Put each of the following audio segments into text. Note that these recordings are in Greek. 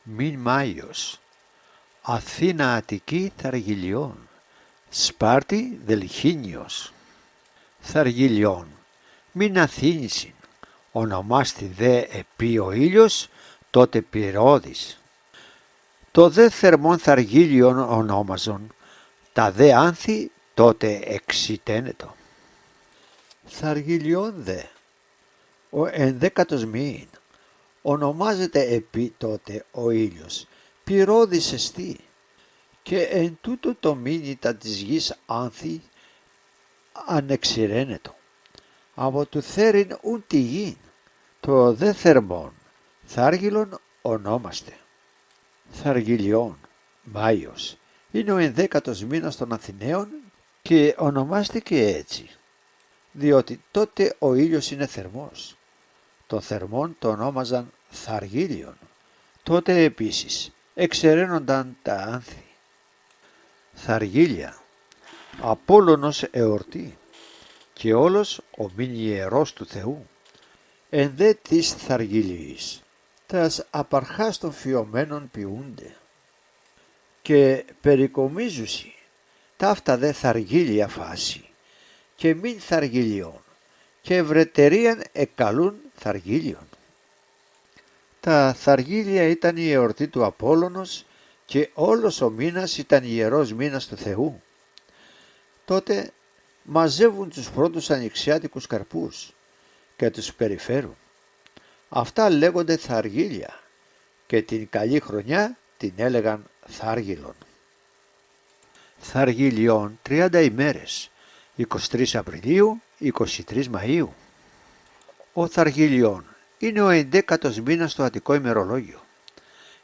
Μην Μάιος, Αθήνα Αττική Θαργιλιών, Σπάρτη Δελχήνιος. Θαργιλιών, μην Αθήνησιν, ονομάστη δε επί ο ήλιος, τότε πυρόδης. Το δε θερμόν Θαργίλιον ονόμαζον, τα δε άνθη τότε εξητένετο. Θαργιλιών δε, ο 11ος μήην, ονομάζεται επί τότε ο ήλιος, πυρόδης εστί, και εν τούτο το μήνυτα της γης άνθη ανεξηρένετο. Από του θέριν ουν τη γην, το δε θερμόν, Θάργιλον ονόμαστε. Θαργιλιών, Μάιος, είναι ο 11ος μήνας των Αθηναίων και ονομάστηκε έτσι, διότι τότε ο ήλιος είναι θερμός. Το θερμόν το ονόμαζαν Θαργίλιον. Τότε επίσης εξεραίνονταν τα άνθη. Θαργίλια, Απόλλωνος εορτή, και όλος ο μην ιερός του Θεού. Εν δε της Θαργίλιης, τας απαρχάς των φιωμένων ποιούνται. Και περικομίζουσι, ταύτα δε Θαργίλια φάση, και μην Θαργιλιών, και ευρετερίαν εκαλούν Θαργίλιον. Τα Θαργίλια ήταν η εορτή του Απόλλωνος και όλος ο μήνας ήταν ιερός μήνας του Θεού. Τότε μαζεύουν τους πρώτους ανοιξιάτικους καρπούς και τους περιφέρουν. Αυτά λέγονται Θαργίλια και την καλή χρονιά την έλεγαν Θάργιλον. Θαργιλιών 30 ημέρες, 23 Απριλίου, 23 Μαΐου. Ο Θαργιλιών είναι ο 11ος μήνας στο Αττικό ημερολόγιο.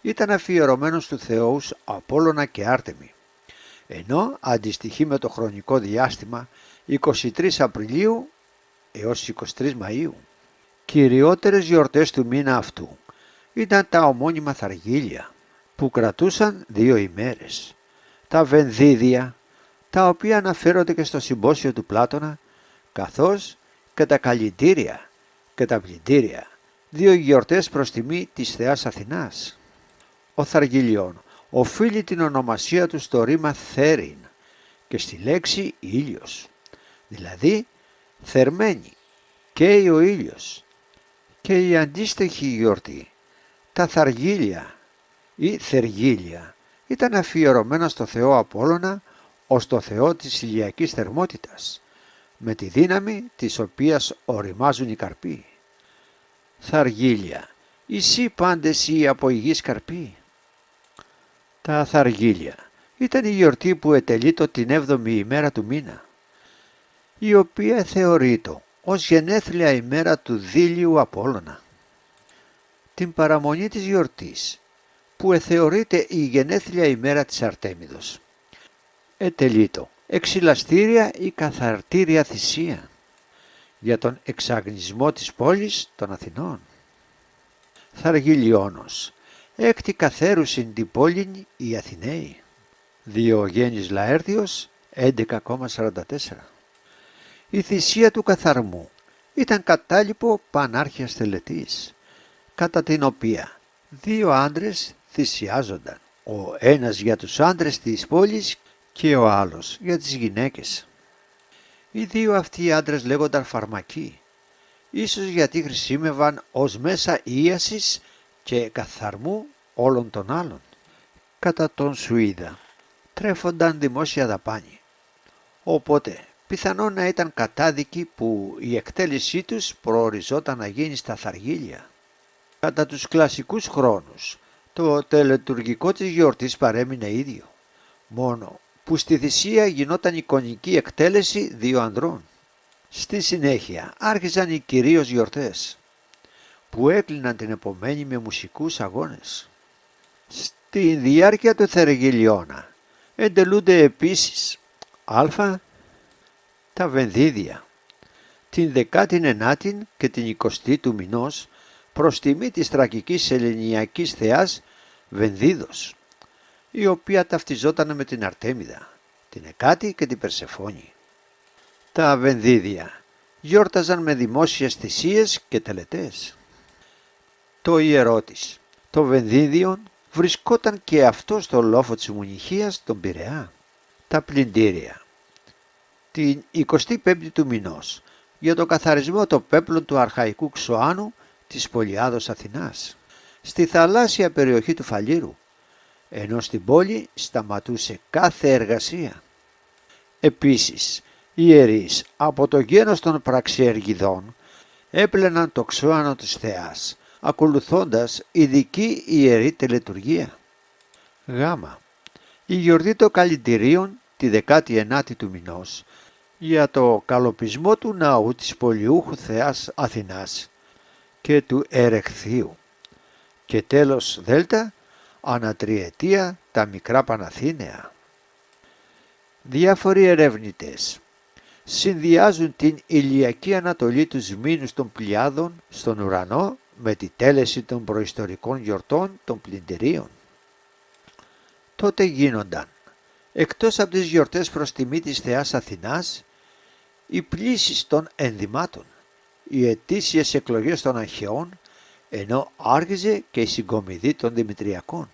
Ήταν αφιερωμένος του θεούς Απόλλωνα και Άρτεμι, ενώ αντιστοιχεί με το χρονικό διάστημα 23 Απριλίου έως 23 Μαΐου. Κυριότερες γιορτές του μήνα αυτού ήταν τα ομώνυμα Θαργίλια, που κρατούσαν 2 ημέρες, τα Βενδίδια, τα οποία αναφέρονται και στο συμπόσιο του Πλάτωνα, καθώς και τα Καλλιντήρια και τα Πλυντήρια, 2 γιορτές προς τιμή της Θεάς Αθηνάς. Ο Θαργιλιών οφείλει την ονομασία του στο ρήμα θέριν και στη λέξη ήλιος, δηλαδή θερμένη, καίει ο ήλιος. Και η αντίστοιχη γιορτή, τα Θαργίλια ή Θεργίλια, ήταν αφιερωμένα στο Θεό Απόλλωνα ως το Θεό της ηλιακής θερμότητας, με τη δύναμη της οποίας οριμάζουν οι καρποί. Θαργίλια, εσύ πάντες οι από υγιείς καρποί. Τα Θαργίλια ήταν η γιορτή που ετελείτο την 7η ημέρα του μήνα, η οποία θεωρείτο ως γενέθλια ημέρα του δίλιου Απόλλωνα. Την παραμονή της γιορτής, που εθεωρείται η γενέθλια ημέρα της Αρτέμιδος, ετελείτο εξυλαστήρια ή καθαρτήρια θυσία για τον εξαγνισμό της πόλης των Αθηνών. Θαργιλιώνος, έκτη καθέρουσιν την πόλην οι Αθηναίοι. Διογέννης Λαέρτιος 11,44. Η θυσία του καθαρμού ήταν κατάλοιπο πανάρχιας τελετής, κατά την οποία 2 άντρες θυσιάζονταν, ο ένας για τους άντρες της πόλης και ο άλλος για τις γυναίκες. Οι 2 αυτοί άντρες λέγονταν φαρμακοί, ίσως γιατί χρησιμεύαν ως μέσα ίασης και καθαρμού όλων των άλλων. Κατά τον Σουίδα τρέφονταν δημόσια δαπάνη, οπότε πιθανόν να ήταν κατάδικοι που η εκτέλεσή τους προοριζόταν να γίνει στα Θαργίλια. Κατά τους κλασικούς χρόνους το τελετουργικό της γιορτής παρέμεινε ίδιο, μόνο που στη θυσία γινόταν εικονική εκτέλεση 2 ανδρών. Στη συνέχεια άρχιζαν οι κυρίως γιορτές, που έκλειναν την επομένη με μουσικούς αγώνες. Στη διάρκεια του Θαργιλιώνα εντελούνται επίσης τα Βενδίδια, την 19η και την 20η του μηνός, προς τιμή της τραγικής ελληνιακής θεάς Βενδίδος, η οποία ταυτιζόταν με την Αρτέμιδα, την Εκάτη και την Περσεφόνη. Τα Βενδίδια γιόρταζαν με δημόσιες θυσίες και τελετές. Το ιερό της, το Βενδίδιον, βρισκόταν και αυτό στο λόφο της Μουνιχίας, τον Πειραιά. Τα πλυντήρια. Την 25η του μηνός, για το καθαρισμό των πέπλων του αρχαϊκού Ξωάνου της Πολιάδος Αθηνάς, στη θαλάσσια περιοχή του Φαλήρου, ενώ στην πόλη σταματούσε κάθε εργασία. Επίσης, οι ιερείς από το γένος των Πραξιεργιδών έπλαιναν το Ξώανο της Θεάς, ακολουθώντας ειδική ιερή τελετουργία. Γ. Η γιορτή των Καλλυντηρίων τη 19η του μηνός για το καλοπισμό του ναού της πολιούχου Θεάς Αθηνάς και του Ερεχθείου. Και τέλος Δ. Ανατριετία τα μικρά Παναθήναια. Διάφοροι ερευνητές συνδυάζουν την ηλιακή ανατολή του μήνους των Πλειάδων στον ουρανό με τη τέλεση των προϊστορικών γιορτών των πλυντηρίων. Τότε γίνονταν, εκτός από τις γιορτές προς τιμή της Θεάς Αθηνάς, οι πλύσεις των ενδυμάτων, οι ετήσιες εκλογές των αρχαιών, ενώ άρχιζε και η συγκομιδή των Δημητριακών.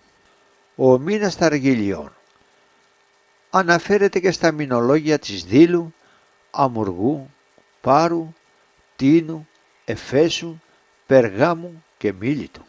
Ο μήνας Ταργιλιών αναφέρεται και στα μηνολόγια της Δήλου, Αμουργού, Πάρου, Τίνου, Εφέσου, Περγάμου και Μίλητου.